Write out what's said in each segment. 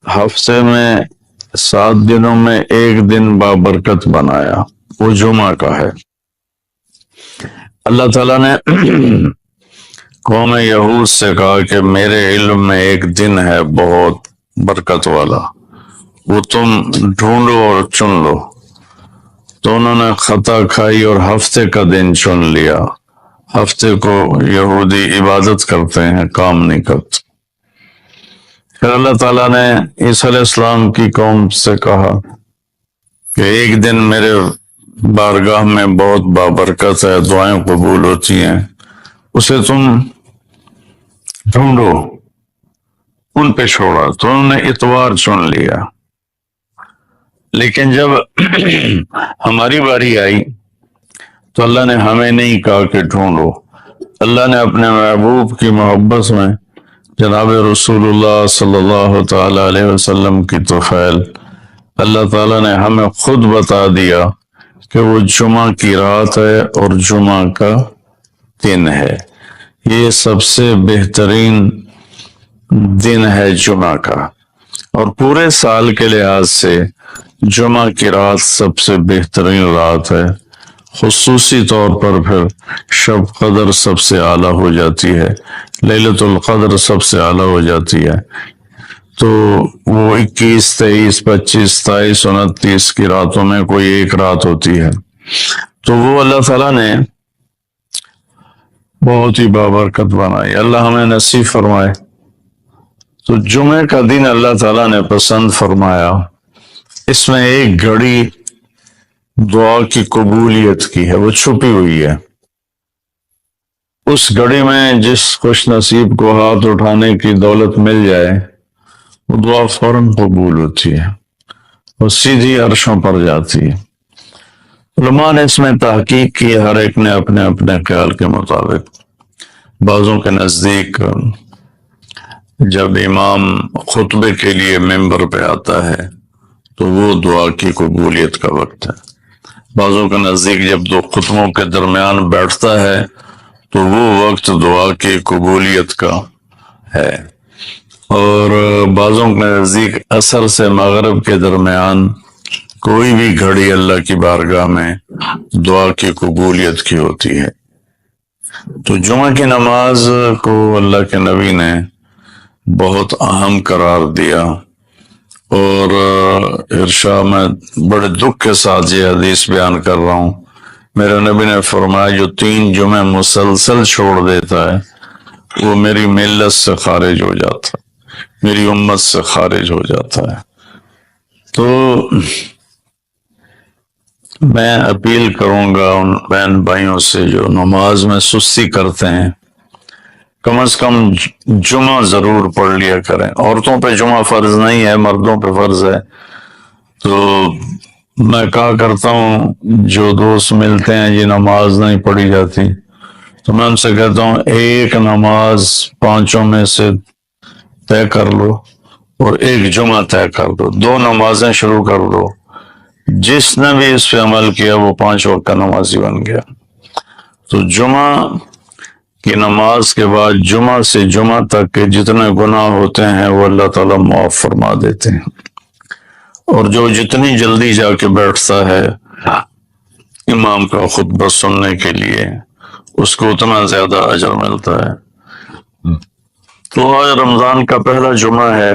ہفتے میں 7 دنوں میں ایک دن بابرکت بنایا، وہ جمعہ کا ہے۔ اللہ تعالیٰ نے قوم یہود سے کہا کہ میرے علم میں ایک دن ہے بہت برکت والا، وہ تم ڈھونڈو اور چن لو۔ تو انہوں نے خطا کھائی اور ہفتے کا دن چن لیا۔ ہفتے کو یہودی عبادت کرتے ہیں، کام نہیں کرتے۔ پھر اللہ تعالیٰ نے عیسیٰ علیہ السلام کی قوم سے کہا کہ ایک دن میرے بارگاہ میں بہت بابرکت ہے، دعائیں قبول ہوتی ہیں، اسے تم ڈھونڈو۔ ان پہ چھوڑا تو انہوں نے اتوار چن لیا۔ لیکن جب ہماری باری آئی تو اللہ نے ہمیں نہیں کہا کہ ڈھونڈو۔ اللہ نے اپنے محبوب کی محبت میں جناب رسول اللہ صلی اللہ تعالی علیہ وسلم کی طفیل اللہ تعالیٰ نے ہمیں خود بتا دیا کہ وہ جمعہ کی رات ہے اور جمعہ کا دن ہے۔ یہ سب سے بہترین دن ہے جمعہ کا، اور پورے سال کے لحاظ سے جمعہ کی رات سب سے بہترین رات ہے۔ خصوصی طور پر پھر شب قدر سب سے اعلیٰ ہو جاتی ہے، لیلۃ القدر سب سے اعلیٰ ہو جاتی ہے۔ تو وہ 21، 23، 25، 27، 29 کی راتوں میں کوئی ایک رات ہوتی ہے، تو وہ اللہ تعالیٰ نے بہت ہی بابرکت بنائی۔ اللہ ہمیں نصیب فرمائے۔ تو جمعے کا دن اللہ تعالیٰ نے پسند فرمایا، اس میں ایک گھڑی دعا کی قبولیت کی ہے، وہ چھپی ہوئی ہے۔ اس گھڑی میں جس خوش نصیب کو ہاتھ اٹھانے کی دولت مل جائے وہ دعا فوراً قبول ہوتی ہے، وہ سیدھی عرشوں پر جاتی ہے۔ علماء نے اس میں تحقیق کی، ہر ایک نے اپنے اپنے خیال کے مطابق۔ بعضوں کے نزدیک جب امام خطبے کے لیے ممبر پہ آتا ہے تو وہ دعا کی قبولیت کا وقت ہے۔ بعضوں کے نزدیک جب دو خطبوں کے درمیان بیٹھتا ہے تو وہ وقت دعا کی قبولیت کا ہے، اور بعضوں کے نزدیک عصر سے مغرب کے درمیان کوئی بھی گھڑی اللہ کی بارگاہ میں دعا کی قبولیت کی ہوتی ہے۔ تو جمعہ کی نماز کو اللہ کے نبی نے بہت اہم قرار دیا، اور ارشاد میں بڑے دکھ کے ساتھ یہ حدیث بیان کر رہا ہوں۔ میرے نبی نے فرمایا جو 3 جمعے مسلسل چھوڑ دیتا ہے وہ میری ملت سے خارج ہو جاتا ہے، میری امت سے خارج ہو جاتا ہے۔ تو میں اپیل کروں گا ان بہن بھائیوں سے جو نماز میں سستی کرتے ہیں، کم از کم جمعہ ضرور پڑھ لیا کریں۔ عورتوں پہ جمعہ فرض نہیں ہے، مردوں پہ فرض ہے۔ تو میں کہا کرتا ہوں جو دوست ملتے ہیں جی نماز نہیں پڑھی جاتی، تو میں ان سے کہتا ہوں ایک نماز 5 میں سے طے کر لو اور ایک جمعہ طے کر دو، 2 نمازیں شروع کر دو۔ جس نے بھی اس پہ عمل کیا وہ 5 وقت کا نمازی بن گیا۔ تو جمعہ کی نماز کے بعد جمعہ سے جمعہ تک کے جتنے گناہ ہوتے ہیں وہ اللہ تعالیٰ معاف فرما دیتے ہیں، اور جو جتنی جلدی جا کے بیٹھتا ہے امام کا خطبہ سننے کے لیے اس کو اتنا زیادہ اجر ملتا ہے۔ تو آج رمضان کا پہلا جمعہ ہے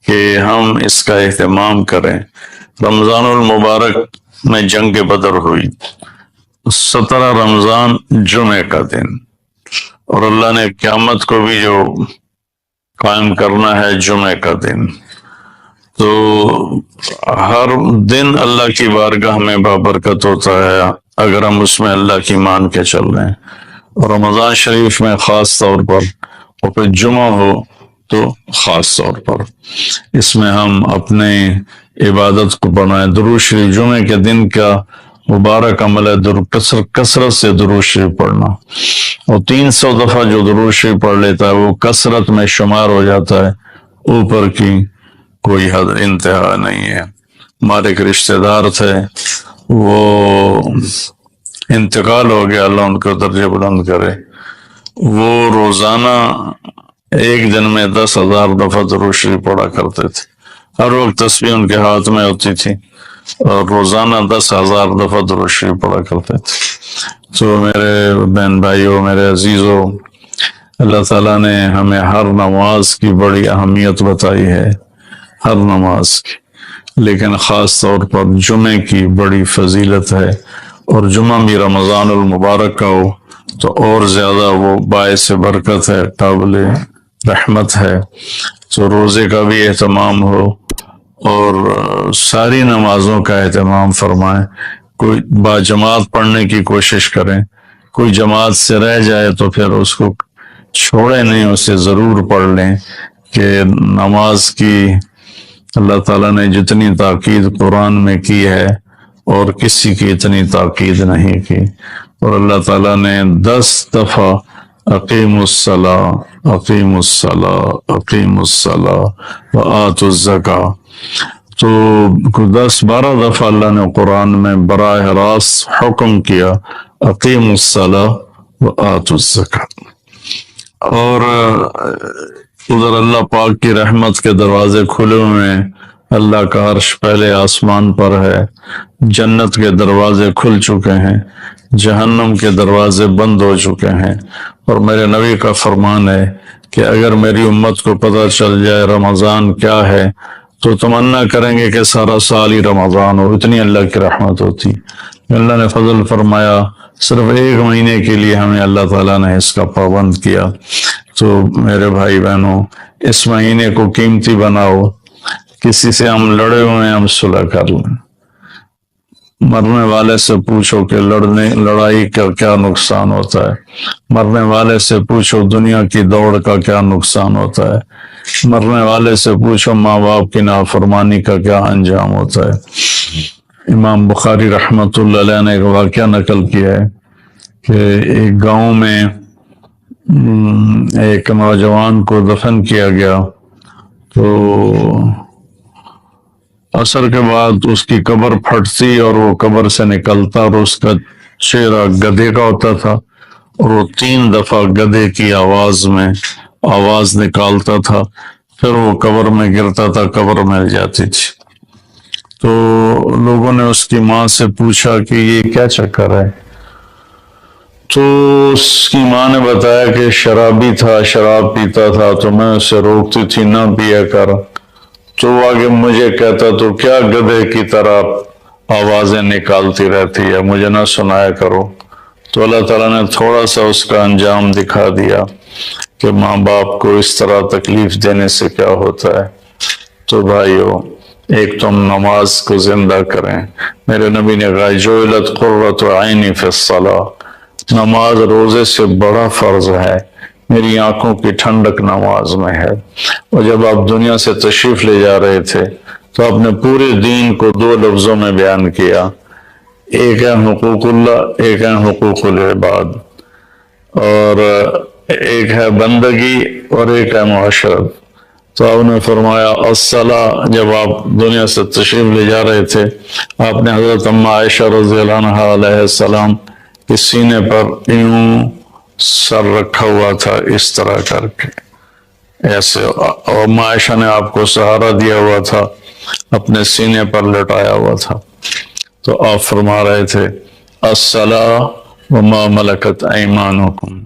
کہ ہم اس کا اہتمام کریں۔ رمضان المبارک میں جنگ بدر ہوئی، 17 رمضان جمعے کا دن، اور اللہ نے قیامت کو بھی جو قائم کرنا ہے جمعے کا دن۔ تو ہر دن اللہ کی بارگاہ میں بابرکت ہوتا ہے اگر ہم اس میں اللہ کی مان کے چل رہے ہیں، اور رمضان شریف میں خاص طور پر، اور پھر جمعہ ہو تو خاص طور پر اس میں ہم اپنے عبادت کو بنائیں۔ درود شریف جمعے کے دن کا مبارک عمل ہے کثرت سے درود شریف پڑھنا، اور 300 دفعہ جو درود شریف پڑھ لیتا ہے وہ کثرت میں شمار ہو جاتا ہے، اوپر کی کوئی حد انتہا نہیں ہے۔ ہمارے ایک رشتہ دار تھے، وہ انتقال ہو گیا، اللہ ان کو درجے بلند کرے۔ وہ روزانہ ایک دن میں 10,000 دفعہ درود شریف پڑھا کرتے تھے، ہر وقت تسبیح ان کے ہاتھ میں ہوتی تھی اور روزانہ 10,000 دفعہ درود شریف پڑھا کرتے تھے۔ تو میرے بہن بھائیوں، میرے عزیزوں، اللہ تعالیٰ نے ہمیں ہر نماز کی بڑی اہمیت بتائی ہے، ہر نماز کی، لیکن خاص طور پر جمعے کی بڑی فضیلت ہے، اور جمعہ بھی رمضان المبارک کا ہو تو اور زیادہ وہ باعث برکت ہے، قابل رحمت ہے۔ تو روزے کا بھی اہتمام ہو اور ساری نمازوں کا اہتمام فرمائیں، کوئی باجماعت پڑھنے کی کوشش کریں، کوئی جماعت سے رہ جائے تو پھر اس کو چھوڑے نہیں، اسے ضرور پڑھ لیں، کہ نماز کی اللہ تعالیٰ نے جتنی تاکید قرآن میں کی ہے اور کسی کی اتنی تاکید نہیں کی، اور اللہ تعالیٰ نے 10 دفعہ اقیموا الصلاۃ اقیموا الصلاۃ اقیموا الصلاۃ وآتوا الزکاۃ، تو 10-12 دفعہ اللہ نے قرآن میں براہ راست حکم کیا اقیموا الصلاۃ وآتوا الزکاۃ۔ اور ادھر اللہ پاک کی رحمت کے دروازے کھلے ہوئے ہیں، اللہ کا عرش پہلے آسمان پر ہے، جنت کے دروازے کھل چکے ہیں، جہنم کے دروازے بند ہو چکے ہیں، اور میرے نبی کا فرمان ہے کہ اگر میری امت کو پتہ چل جائے رمضان کیا ہے تو تمنا کریں گے کہ سارا سال ہی رمضان ہو، اتنی اللہ کی رحمت ہوتی۔ اللہ نے فضل فرمایا، صرف 1 مہینے کے لیے ہمیں اللہ تعالیٰ نے اس کا پابند کیا۔ تو میرے بھائی بہنوں، اس مہینے کو قیمتی بناؤ، کسی سے ہم لڑے ہوئے ہیں، ہم صلح کر لیں، مرنے والے سے پوچھو کہ لڑائی کا کیا نقصان ہوتا ہے، مرنے والے سے پوچھو دنیا کی دوڑ کا کیا نقصان ہوتا ہے، مرنے والے سے پوچھو ماں باپ کی نافرمانی کا کیا انجام ہوتا ہے۔ امام بخاری رحمۃ اللہ علیہ نے ایک واقعہ نقل کیا ہے کہ ایک گاؤں میں ایک نوجوان کو دفن کیا گیا، تو عصر کے بعد اس کی قبر پھٹتی اور وہ قبر سے نکلتا، اور اس کا چہرہ گدھے کا ہوتا تھا، اور وہ 3 دفعہ گدھے کی آواز نکالتا تھا، پھر وہ قبر میں گرتا تھا، قبر مل جاتی تھی۔ تو لوگوں نے اس کی ماں سے پوچھا کہ یہ کیا چکر ہے؟ تو اس کی ماں نے بتایا کہ شرابی تھا، شراب پیتا تھا، تو میں اسے روکتی تھی نہ پیا کر، تو آگے مجھے کہتا تو کیا گدھے کی طرح آوازیں نکالتی رہتی ہے، مجھے نہ سنایا کرو۔ تو اللہ تعالیٰ نے تھوڑا سا اس کا انجام دکھا دیا کہ ماں باپ کو اس طرح تکلیف دینے سے کیا ہوتا ہے۔ تو بھائیو، ایک تم نماز کو زندہ کریں، میرے نبی نے کہا جعلت قرۃ عینی فی الصلاۃ، نماز روزے سے بڑا فرض ہے، میری آنکھوں کی ٹھنڈک نماز میں ہے۔ اور جب آپ دنیا سے تشریف لے جا رہے تھے تو آپ نے پورے دین کو 2 لفظوں میں بیان کیا، ایک ہے حقوق اللہ، ایک ہے حقوق العباد، اور ایک ہے بندگی اور ایک ہے معاشرت۔ تو آپ نے فرمایا الصلاۃ، جب آپ دنیا سے تشریف لے جا رہے تھے آپ نے حضرت ام عائشہ رضی اللہ عنہ علیہ السلام کے سینے پر یوں سر رکھا ہوا تھا، اس طرح کر کے ایسے، اور ام عائشہ نے آپ کو سہارا دیا ہوا تھا، اپنے سینے پر لٹایا ہوا تھا۔ تو آپ فرما رہے تھے الصلاۃ وما ملکت ایمانکم،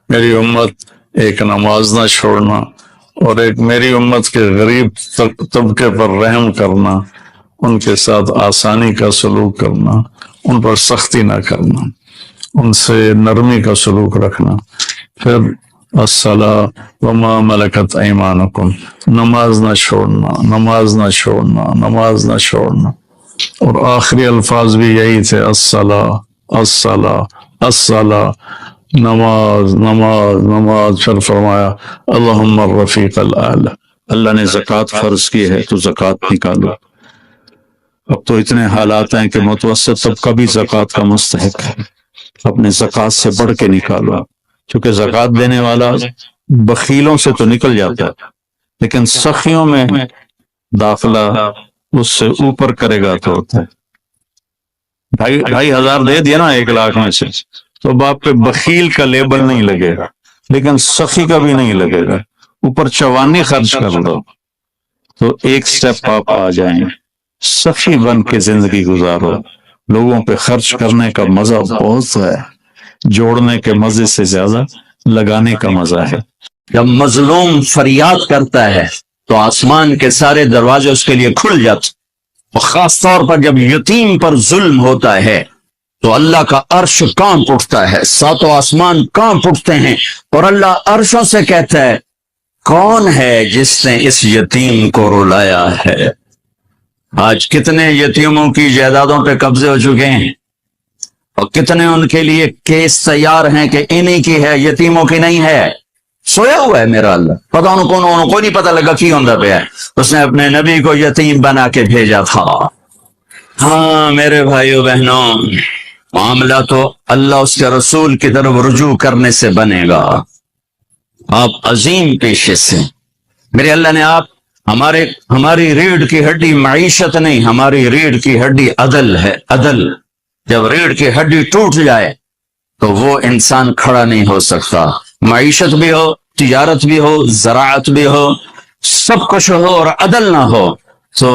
میری امت ایک نماز نہ چھوڑنا، اور ایک میری امت کے غریب طبقے پر رحم کرنا، ان کے ساتھ آسانی کا سلوک کرنا، ان پر سختی نہ کرنا، ان سے نرمی کا سلوک رکھنا۔ پھر الصلاۃ وما ملکت ایمانکم، نماز نہ چھوڑنا، نماز نہ چھوڑنا، نماز نہ چھوڑنا، اور آخری الفاظ بھی یہی تھے الصلاۃ الصلاۃ الصلاۃ، نماز نماز نماز۔ پھر فرمایا اللہم الرفیق الاعلی، اللہ نے زکوٰۃ فرض کی ہے تو زکوٰۃ نکالو۔ اب تو اتنے حالات ہیں کہ متوسط طبقہ بھی زکوٰۃ کا مستحق ہے، اپنے زکوٰۃ سے بڑھ کے نکالو، کیونکہ زکوٰۃ دینے والا بخیلوں سے تو نکل جاتا ہے، لیکن سخیوں میں داخلہ اس سے اوپر کرے گا تو ہوتا ہے۔ 2,500 دے دیا نا 1 لاکھ میں سے، تو باپ پہ بخیل کا لیبل نہیں لگے گا، لیکن سخی کا بھی نہیں لگے گا، اوپر چوانی خرچ کر دو تو ایک سٹیپ آپ آ جائیں، سخی بن کے زندگی گزارو. لوگوں پہ خرچ کرنے کا مزہ بہت ہے، جوڑنے کے مزے سے زیادہ لگانے کا مزہ ہے. جب مظلوم فریاد کرتا ہے تو آسمان کے سارے دروازے اس کے لیے کھل جاتے، اور خاص طور پر جب یتیم پر ظلم ہوتا ہے تو اللہ کا عرش کانپ اٹھتا ہے، ساتوں آسمان کانپ اٹھتے ہیں، اور اللہ عرشوں سے کہتا ہے کون ہے جس نے اس یتیم کو رلایا ہے. آج کتنے یتیموں کی جائیدادوں پہ قبضے ہو چکے ہیں، اور کتنے ان کے لیے کیس تیار ہیں کہ انہی کی ہے، یتیموں کی نہیں ہے. سویا ہوا ہے میرا اللہ، پتا انہوں کو نہیں پتا لگا کی ہوندہ پہ ہے. اس نے اپنے نبی کو یتیم بنا کے بھیجا تھا. ہاں میرے بھائیو بہنوں، معاملہ تو اللہ اس کے رسول کی طرف رجوع کرنے سے بنے گا. آپ عظیم پیشے سے، میرے اللہ نے آپ ہماری ریڑھ کی ہڈی معیشت نہیں، ہماری ریڑھ کی ہڈی عدل ہے. عدل، جب ریڑھ کی ہڈی ٹوٹ جائے تو وہ انسان کھڑا نہیں ہو سکتا. معیشت بھی ہو، تجارت بھی ہو، زراعت بھی ہو، سب کچھ ہو اور عدل نہ ہو تو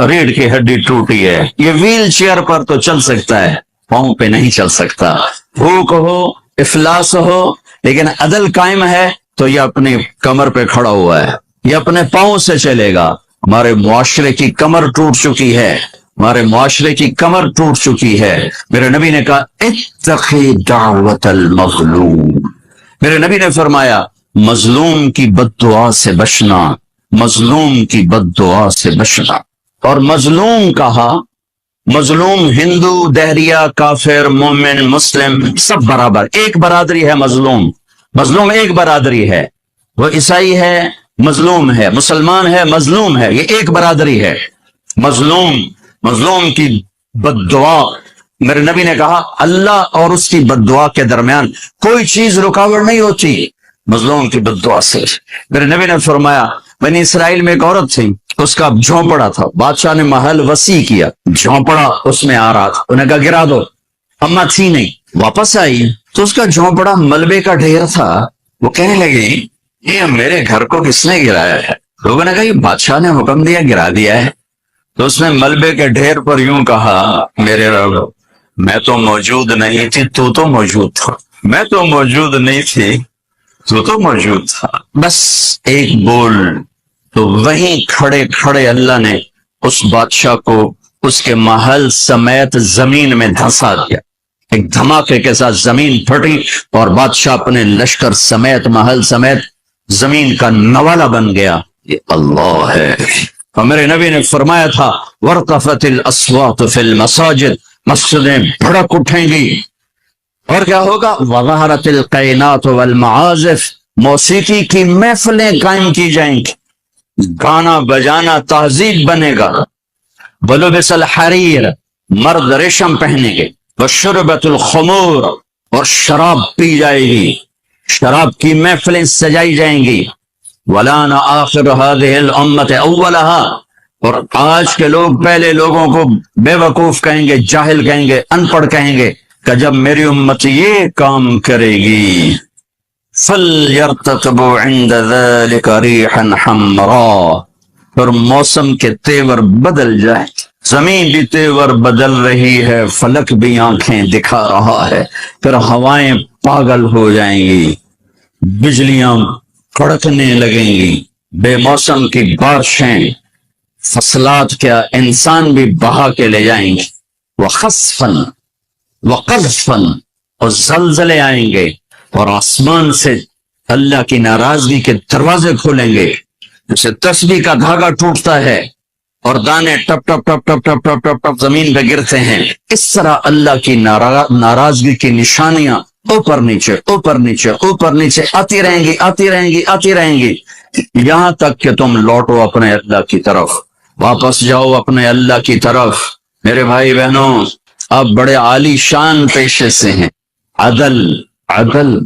ریڑھ کی ہڈی ٹوٹی ہے. یہ ویل چیئر پر تو چل سکتا ہے، پاؤں پہ نہیں چل سکتا. بھوک ہو، افلاس ہو، لیکن عدل قائم ہے تو یہ اپنی کمر پہ کھڑا ہوا ہے، یہ اپنے پاؤں سے چلے گا. ہمارے معاشرے کی کمر ٹوٹ چکی ہے، ہمارے معاشرے کی کمر ٹوٹ چکی ہے. میرے نبی نے کہا اتقی دعوت المظلوم. میرے نبی نے فرمایا مظلوم کی بد دعا سے بچنا، مظلوم کی بد دعا سے بچنا. اور مظلوم کہا، مظلوم ہندو، دہریہ، کافر، مومن، مسلم سب برابر، ایک برادری ہے. مظلوم ایک برادری ہے. وہ عیسائی ہے مظلوم ہے، مسلمان ہے مظلوم ہے، یہ ایک برادری ہے. مظلوم کی بد دعا، میرے نبی نے کہا اللہ اور اس کی بد دعا کے درمیان کوئی چیز رکاوٹ نہیں ہوتی مظلوم کی بد دعا سے. میرے نبی نے فرمایا بنی اسرائیل میں ایک عورت تھی، اس کا جھونپڑا تھا، بادشاہ نے محل وسیع کیا، جھونپڑا اس میں آ رہا تھا، انہیں کہا گرا دو. اما تھی نہیں، واپس آئی تو اس کا جھونپڑا ملبے کا ڈھیر تھا. وہ کہنے لگے یہ میرے گھر کو کس نے گرایا ہے؟ لوگوں نے کہا یہ بادشاہ نے حکم دیا گرا دیا ہے. تو اس نے ملبے کے ڈھیر پر یوں کہا میرے رب میں تو موجود نہیں تھی، تو موجود تھا. میں تو موجود نہیں تھی، تو موجود تھا. بس ایک بول. تو وہیں کھڑے کھڑے اللہ نے اس بادشاہ کو اس کے محل سمیت زمین میں دھنسا دیا. ایک دھماکے کے ساتھ زمین پھٹی اور بادشاہ اپنے لشکر سمیت محل سمیت زمین کا نوالا بن گیا. یہ اللہ ہے. اور میرے نبی نے فرمایا تھا وَارْتَفَتِ الْأَصْوَاتُ فِي الْمَسَاجِدِ، مسجدیں بھڑک اٹھیں گی. اور کیا ہوگا؟ وَظَهَرَتِ الْقَيْنَاتُ وَالْمَعَازِفِ، موسیقی کی محفلیں قائم کی جائیں گی، گانا بجانا تہذیب بنے گا. وَلُبِسَ الْحَرِيرَ، مرد ریشم پہنیں گے. وَشُرْبَتُ الْخُمُورَ، اور شراب پی جائے گی، شراب کی محفلیں سجائی جائیں گی. وَلَانَ آخِرُ هَذِهِ الْأُمَّةِ أَوَّلَهَا، اور آج کے لوگ پہلے لوگوں کو بے وقوف کہیں گے، جاہل کہیں گے، ان پڑھ کہیں گے کہ جب میری امت یہ کام کرے گی فَلْيَرْتَقِبُوا عِنْدَ ذَلِكَ رِيحًا حَمْرَاءَ، پھر موسم کے تیور بدل جائیں. زمین بھی تیور بدل رہی ہے، فلک بھی آنکھیں دکھا رہا ہے. پھر ہوائیں پاگل ہو جائیں گی، بجلیاں کڑکنے لگیں گی، بے موسم کی بارشیں، فصلات کیا انسان بھی بہا کے لے جائیں گے. وَخَسْفًا وَقَذْفًا، اور زلزلے آئیں گے اور آسمان سے اللہ کی ناراضگی کے دروازے کھولیں گے، جیسے تسبیح کا دھاگا ٹوٹتا ہے اور دانے ٹپ ٹپ ٹپ ٹپ ٹپ ٹپ ٹپ ٹپ زمین پہ گرتے ہیں. اس طرح اللہ کی ناراضگی کی نشانیاں اوپر نیچے اوپر نیچے اوپر نیچے آتی رہیں گی آتی رہیں گی آتی رہیں گی، یہاں تک کہ تم لوٹو اپنے اللہ کی طرف، واپس جاؤ اپنے اللہ کی طرف. میرے بھائی بہنوں، آپ بڑے عالی شان پیشے سے ہیں. عدل عدل.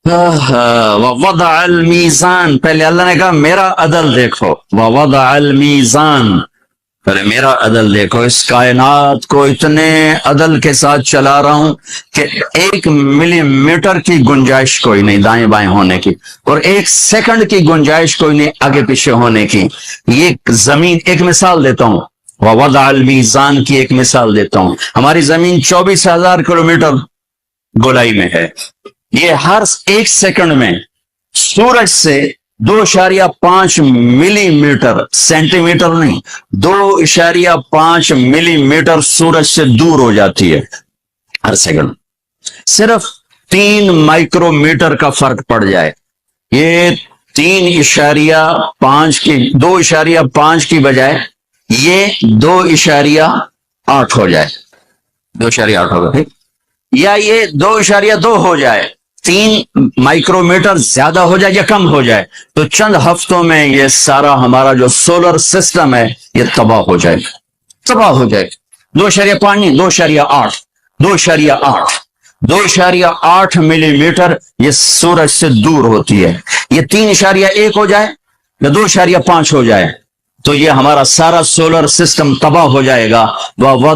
وَوَضَعَ الْمِيزَانَ، پہلے اللہ نے کہا میرا عدل دیکھو. وَوَضَعَ الْمِيزَانَ، ارے میرا عدل دیکھو، اس کائنات کو اتنے عدل کے ساتھ چلا رہا ہوں کہ 1 ملی میٹر کی گنجائش کوئی نہیں دائیں بائیں ہونے کی، اور 1 سیکنڈ کی گنجائش کوئی نہیں آگے پیچھے ہونے کی۔ یہ زمین، ایک مثال دیتا ہوں، ووضع المیزان کی ایک مثال دیتا ہوں۔ ہماری زمین 24,000 کلومیٹر گولائی میں ہے۔ یہ ہر 1 سیکنڈ میں سورج سے 2.5 ملی میٹر، سینٹی میٹر نہیں، 2.5 ملی میٹر سورج سے دور ہو جاتی ہے ہر سیکنڈ۔ صرف 3 مائکرو میٹر کا فرق پڑ جائے، یہ 3.5 کی 2.5 کی بجائے یہ 2.8 ہو جائے، 2.8 ہوگا، ٹھیک، یا یہ 2.2 ہو جائے، 3 مائکرو میٹر زیادہ ہو جائے یا کم ہو جائے، تو چند ہفتوں میں یہ سارا ہمارا جو سولر سسٹم ہے یہ تباہ ہو جائے، تباہ ہو جائے۔ 2.5 نہیں، 2.8 2.8 ملی میٹر یہ سورج سے دور ہوتی ہے۔ یہ 3.1 ہو جائے یا 2.5 ہو جائے تو یہ ہمارا سارا سولر سسٹم تباہ ہو جائے گا۔